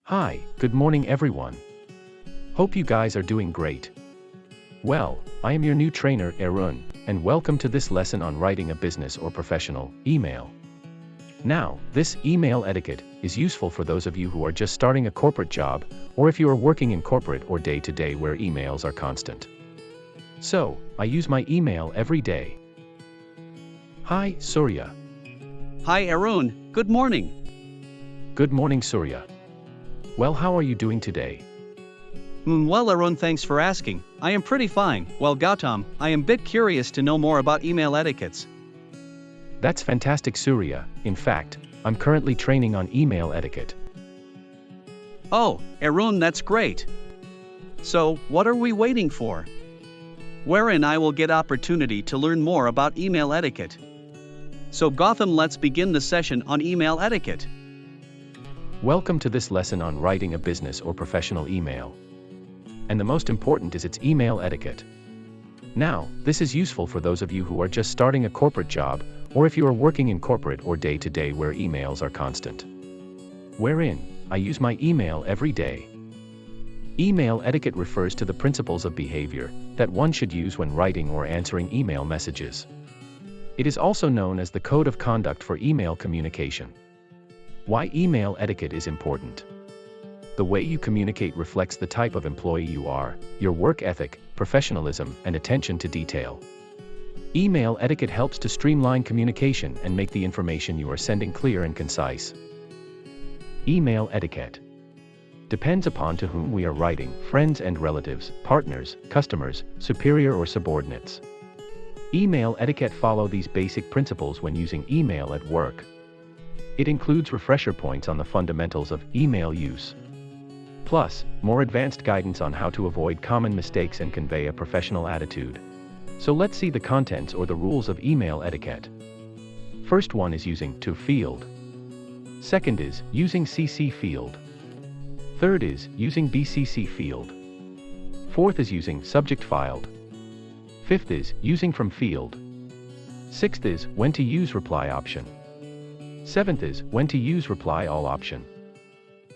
Hi, good morning everyone. Hope you guys are doing great. Well, I am your new trainer Arun, and welcome to this lesson on writing a business or professional email. Now, this email etiquette is useful for those of you who are just starting a corporate job, or if you are working in corporate or day-to-day where emails are constant. So, I use my email every day. Hi, Surya. Hi Arun, good morning. Good morning, Surya. Well, how are you doing today? Well Arun, thanks for asking. I am pretty fine. Well Gautam, I am a bit curious to know more about email etiquettes. That's fantastic, Surya. In fact, I'm currently training on email etiquette. Oh, Arun, that's great. So, what are we waiting for? Wherein I will get opportunity to learn more about email etiquette. So Gautam, let's begin the session on email etiquette. Welcome to this lesson on writing a business or professional email. And the most important is its email etiquette. Now, this is useful for those of you who are just starting a corporate job, or if you are working in corporate or day-to-day where emails are constant. Wherein, I use my email every day. Email etiquette refers to the principles of behavior that one should use when writing or answering email messages. It is also known as the Code of Conduct for Email Communication. Why email etiquette is important? The way you communicate reflects the type of employee you are, your work ethic, professionalism, and attention to detail. Email etiquette helps to streamline communication and make the information you are sending clear and concise. Email etiquette depends upon to whom we are writing, friends and relatives, partners, customers, superior or subordinates. Email etiquette follow these basic principles when using email at work. It includes refresher points on the fundamentals of email use. Plus, more advanced guidance on how to avoid common mistakes and convey a professional attitude. So let's see the contents or the rules of email etiquette. First one is using to field. Second is using CC field. Third is using BCC field. Fourth is using subject filed. Fifth is using from field. Sixth is when to use reply option. Seventh is when to use reply all option.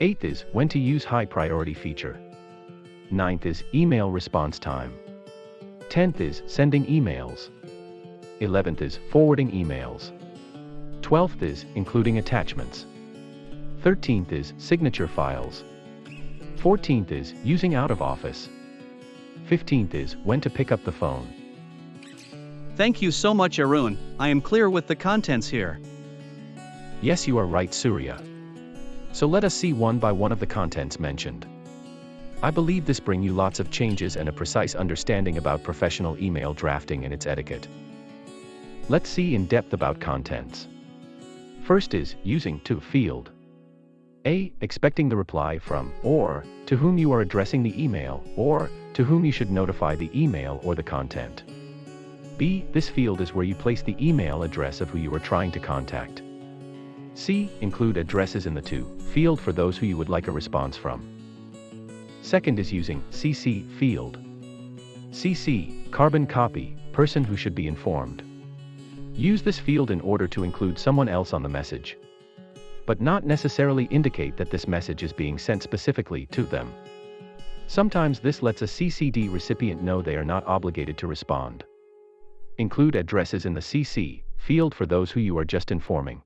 Eighth is when to use high priority feature. Ninth is email response time. 10th is sending emails. 11th is forwarding emails. 12th is including attachments. 13th is signature files. 14th is using out of office. 15th is when to pick up the phone. Thank you so much Arun, I am clear with the contents here. Yes, you are right, Surya. So let us see one by one of the contents mentioned. I believe this bring you lots of changes and a precise understanding about professional email drafting and its etiquette. Let's see in depth about contents. First is using to field. A. Expecting the reply from, or, to whom you are addressing the email, or, to whom you should notify the email or the content. B. This field is where you place the email address of who you are trying to contact. C. Include addresses in the to field for those who you would like a response from. Second is using CC field. CC, carbon copy, person who should be informed. Use this field in order to include someone else on the message, but not necessarily indicate that this message is being sent specifically to them. Sometimes this lets a CCD recipient know they are not obligated to respond. Include addresses in the CC field for those who you are just informing.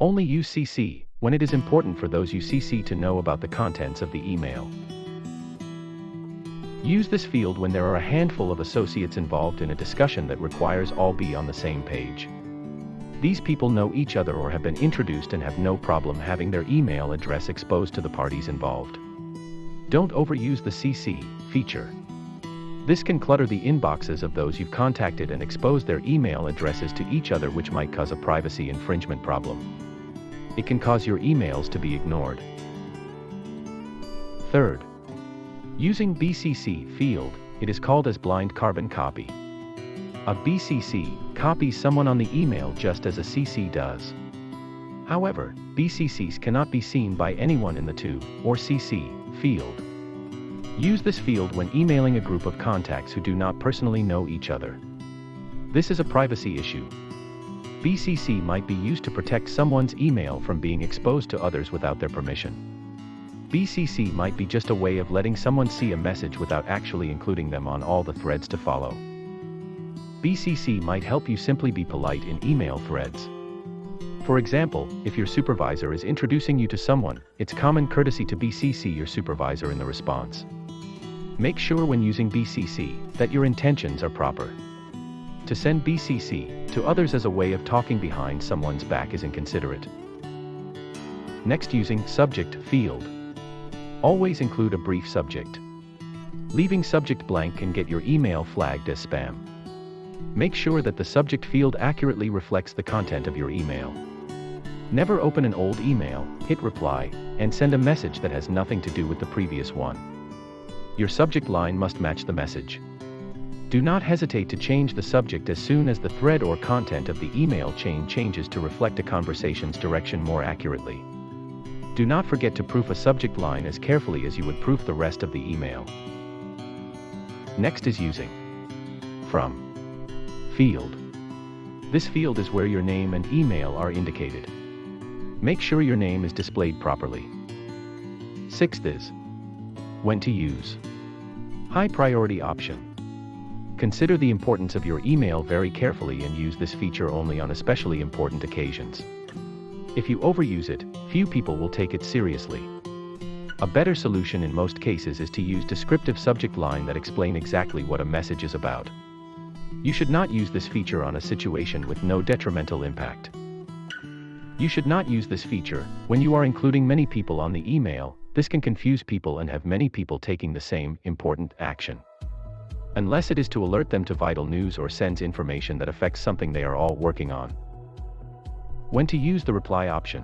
Only use CC when it is important for those you CC to know about the contents of the email. Use this field when there are a handful of associates involved in a discussion that requires all be on the same page. These people know each other or have been introduced and have no problem having their email address exposed to the parties involved. Don't overuse the CC feature. This can clutter the inboxes of those you've contacted and expose their email addresses to each other, which might cause a privacy infringement problem. It can cause your emails to be ignored. Third, using BCC field, it is called as blind carbon copy. A BCC copies someone on the email just as a CC does. However, BCCs cannot be seen by anyone in the to or CC field. Use this field when emailing a group of contacts who do not personally know each other. This is a privacy issue. BCC might be used to protect someone's email from being exposed to others without their permission. BCC might be just a way of letting someone see a message without actually including them on all the threads to follow. BCC might help you simply be polite in email threads. For example, if your supervisor is introducing you to someone, it's common courtesy to BCC your supervisor in the response. Make sure when using BCC that your intentions are proper. To send BCC to others as a way of talking behind someone's back is inconsiderate. Next, using subject field. Always include a brief subject. Leaving subject blank can get your email flagged as spam. Make sure that the subject field accurately reflects the content of your email. Never open an old email, hit reply, and send a message that has nothing to do with the previous one. Your subject line must match the message. Do not hesitate to change the subject as soon as the thread or content of the email chain changes to reflect a conversation's direction more accurately. Do not forget to proof a subject line as carefully as you would proof the rest of the email. Next is using from field. This field is where your name and email are indicated. Make sure your name is displayed properly. Sixth is when to use high priority option. Consider the importance of your email very carefully and use this feature only on especially important occasions. If you overuse it, few people will take it seriously. A better solution in most cases is to use descriptive subject line that explain exactly what a message is about. You should not use this feature on a situation with no detrimental impact. You should not use this feature when you are including many people on the email. This can confuse people and have many people taking the same important action. Unless it is to alert them to vital news or sends information that affects something they are all working on. When to use the reply option.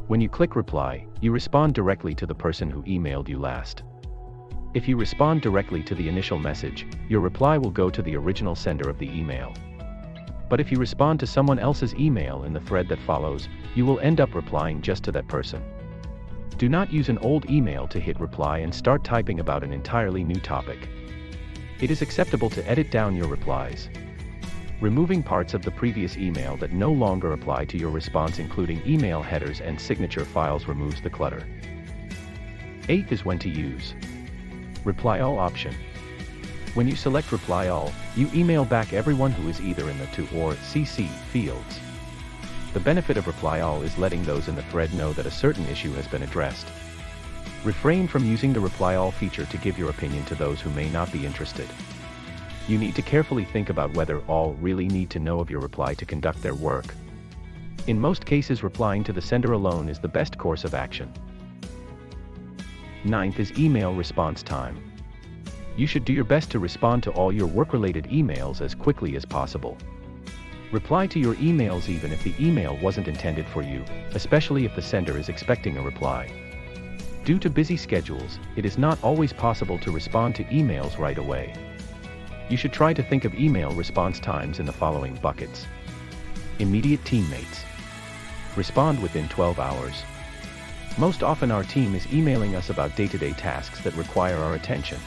When you click reply, you respond directly to the person who emailed you last. If you respond directly to the initial message, your reply will go to the original sender of the email. But if you respond to someone else's email in the thread that follows, you will end up replying just to that person. Do not use an old email to hit reply and start typing about an entirely new topic. It is acceptable to edit down your replies. Removing parts of the previous email that no longer apply to your response, including email headers and signature files, removes the clutter. Eighth is when to use reply all option. When you select reply all, you email back everyone who is either in the to or CC fields. The benefit of reply all is letting those in the thread know that a certain issue has been addressed. Refrain from using the reply all feature to give your opinion to those who may not be interested. You need to carefully think about whether all really need to know of your reply to conduct their work. In most cases, replying to the sender alone is the best course of action. Ninth is email response time. You should do your best to respond to all your work-related emails as quickly as possible. Reply to your emails even if the email wasn't intended for you, especially if the sender is expecting a reply. Due to busy schedules, it is not always possible to respond to emails right away. You should try to think of email response times in the following buckets. Immediate teammates. Respond within 12 hours. Most often our team is emailing us about day-to-day tasks that require our attention.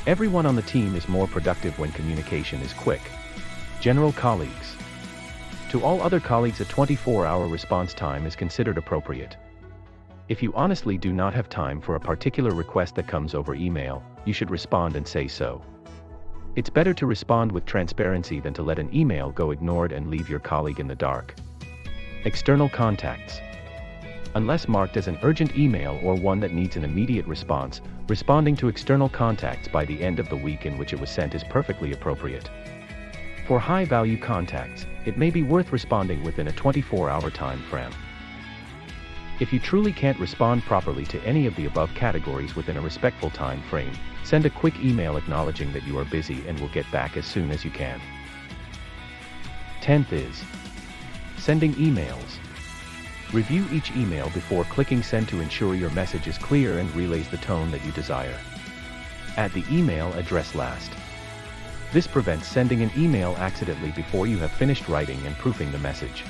Everyone on the team is more productive when communication is quick. General colleagues. To all other colleagues, a 24-hour response time is considered appropriate. If you honestly do not have time for a particular request that comes over email, you should respond and say so. It's better to respond with transparency than to let an email go ignored and leave your colleague in the dark. External contacts. Unless marked as an urgent email or one that needs an immediate response, responding to external contacts by the end of the week in which it was sent is perfectly appropriate. For high-value contacts, it may be worth responding within a 24-hour time frame. If you truly can't respond properly to any of the above categories within a respectful time frame, send a quick email acknowledging that you are busy and will get back as soon as you can. 10th is sending emails. Review each email before clicking send to ensure your message is clear and relays the tone that you desire. Add the email address last. This prevents sending an email accidentally before you have finished writing and proofing the message.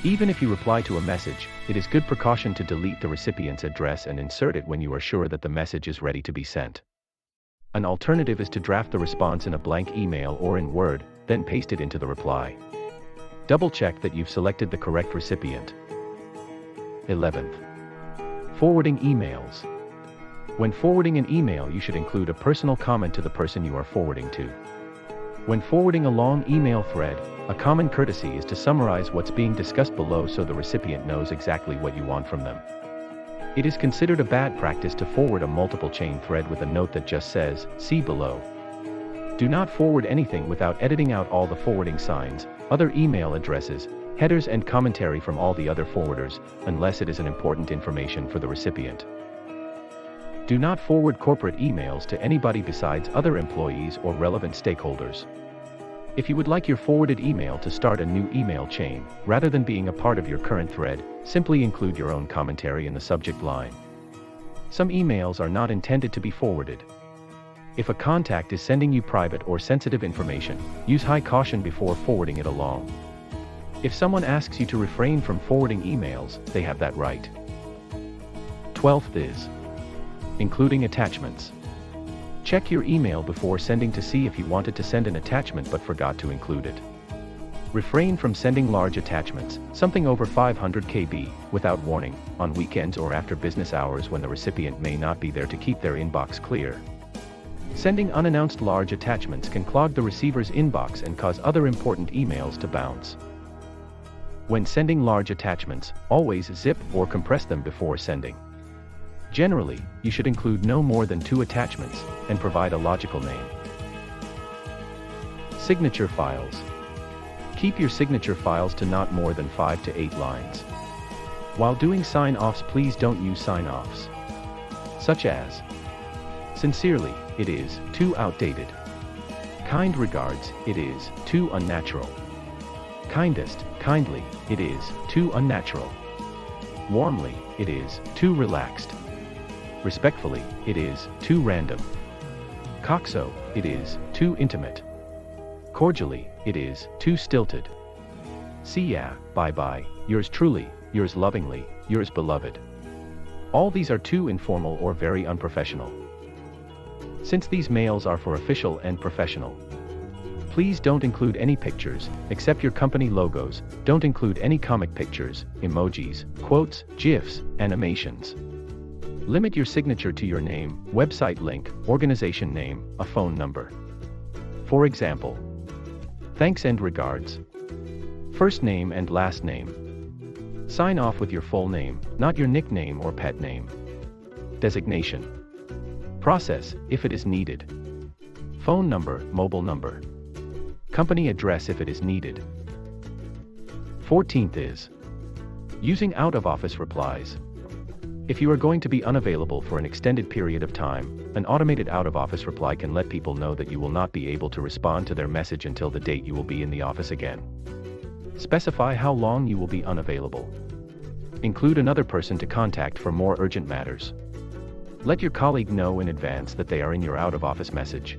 Even if you reply to a message, it is good precaution to delete the recipient's address and insert it when you are sure that the message is ready to be sent. An alternative is to draft the response in a blank email or in Word, then paste it into the reply. Double check that you've selected the correct recipient. 11th. Forwarding emails. When forwarding an email, you should include a personal comment to the person you are forwarding to. When forwarding a long email thread, a common courtesy is to summarize what's being discussed below so the recipient knows exactly what you want from them. It is considered a bad practice to forward a multiple chain thread with a note that just says, "See below." Do not forward anything without editing out all the forwarding signs, other email addresses, headers and commentary from all the other forwarders, unless it is an important information for the recipient. Do not forward corporate emails to anybody besides other employees or relevant stakeholders. If you would like your forwarded email to start a new email chain, rather than being a part of your current thread, simply include your own commentary in the subject line. Some emails are not intended to be forwarded. If a contact is sending you private or sensitive information, use high caution before forwarding it along. If someone asks you to refrain from forwarding emails, they have that right. 12th is including attachments. Check your email before sending to see if you wanted to send an attachment but forgot to include it. Refrain from sending large attachments, something over 500 KB, without warning, on weekends or after business hours when the recipient may not be there to keep their inbox clear. Sending unannounced large attachments can clog the receiver's inbox and cause other important emails to bounce. When sending large attachments, always zip or compress them before sending. Generally, you should include no more than 2 attachments, and provide a logical name. Signature files. Keep your signature files to not more than 5 to 8 lines. While doing sign-offs, please don't use sign-offs such as "Sincerely, it is too outdated." "Kind regards, it is too unnatural." "Kindest, kindly, it is too unnatural." "Warmly, it is too relaxed." "Respectfully, it is too random." "Coxo, it is too intimate." "Cordially, it is too stilted." "See ya, bye-bye, yours truly, yours lovingly, yours beloved." All these are too informal or very unprofessional. Since these mails are for official and professional, please don't include any pictures, except your company logos. Don't include any comic pictures, emojis, quotes, GIFs, animations. Limit your signature to your name, website link, organization name, a phone number. For example, "Thanks and regards." First name and last name. Sign off with your full name, not your nickname or pet name. Designation. Process, if it is needed. Phone number, mobile number. Company address if it is needed. 14th is using out-of-office replies. If you are going to be unavailable for an extended period of time, an automated out-of-office reply can let people know that you will not be able to respond to their message until the date you will be in the office again. Specify how long you will be unavailable. Include another person to contact for more urgent matters. Let your colleague know in advance that they are in your out-of-office message.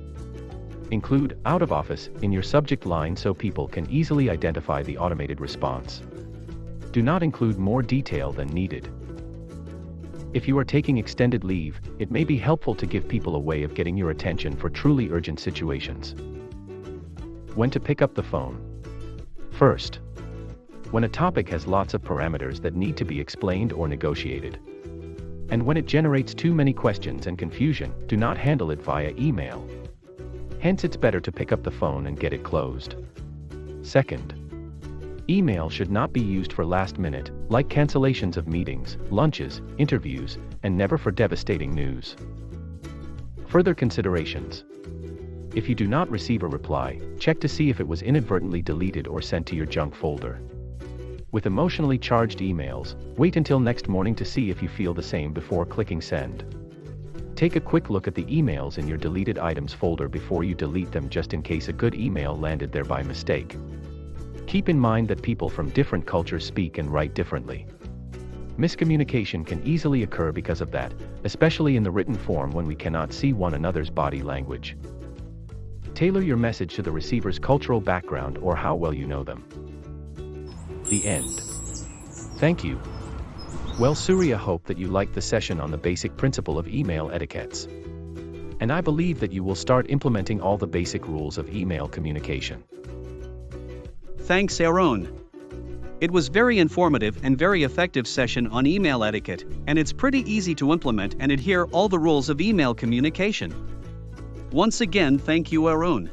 Include "out of office" in your subject line so people can easily identify the automated response. Do not include more detail than needed. If you are taking extended leave, it may be helpful to give people a way of getting your attention for truly urgent situations. When to pick up the phone. First, when a topic has lots of parameters that need to be explained or negotiated. And when it generates too many questions and confusion, do not handle it via email. Hence, it's better to pick up the phone and get it closed. Second, email should not be used for last minute, like cancellations of meetings, lunches, interviews, and never for devastating news. Further considerations. If you do not receive a reply, check to see if it was inadvertently deleted or sent to your junk folder. With emotionally charged emails, wait until next morning to see if you feel the same before clicking send. Take a quick look at the emails in your deleted items folder before you delete them, just in case a good email landed there by mistake. Keep in mind that people from different cultures speak and write differently. Miscommunication can easily occur because of that, especially in the written form when we cannot see one another's body language. Tailor your message to the receiver's cultural background or how well you know them. The end. Thank you. Well, Surya, hope that you liked the session on the basic principle of email etiquettes. And I believe that you will start implementing all the basic rules of email communication. Thanks, Arun. It was very informative and very effective session on email etiquette, and it's pretty easy to implement and adhere all the rules of email communication. Once again, thank you, Arun.